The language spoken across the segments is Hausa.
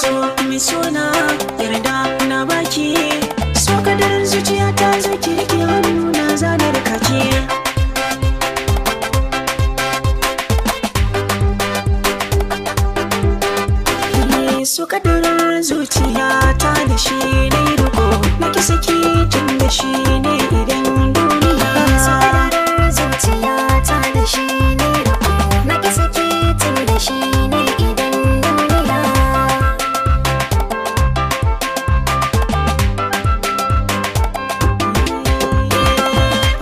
so mai suna yarda na baki, so kadar zuciya ta zo ki rike hannu na zanar kake. So kadar zuciya ta da shi ne riko na ki saki tun da shi ne idan duniya. So kadar zuciya ta da shi ne riko na ki saki tun da shi ne idan duniya.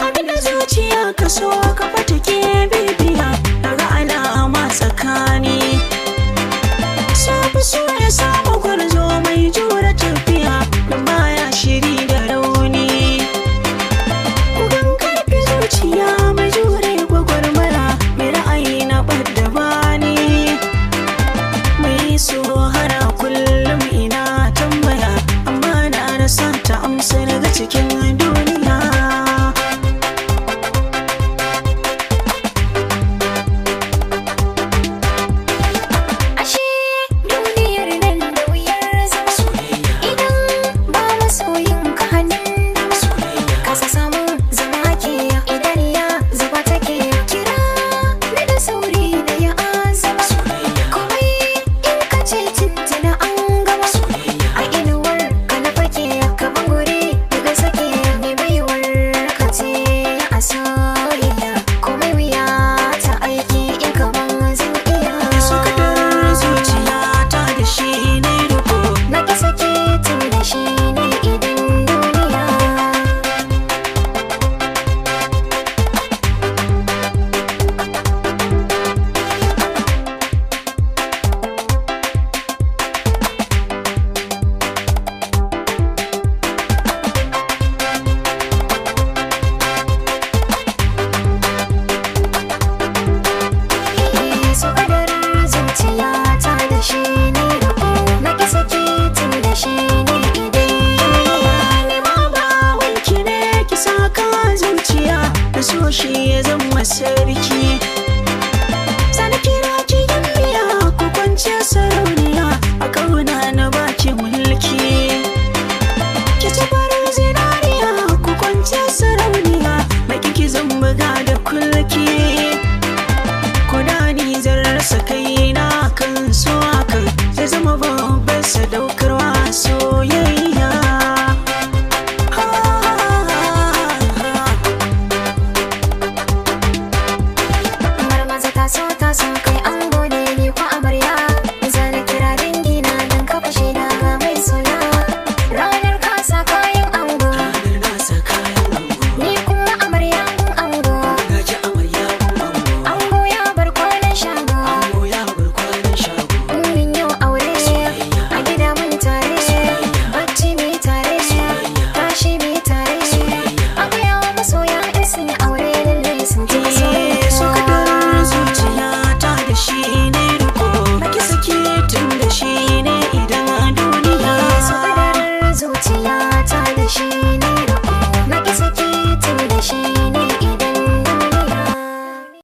Abinda zuciya ka so ka fata ke bibiya, daga alama tsakani. So ya samu gwarzo mai jura tafiya da baya shiri da rauni. Kugan karfi zuciya mai jure gwagwarmaya, mai ra'ayi na ɓadda bani. Mai so hara kullum ina tambaya, amma na rasa ta amsa daga cikin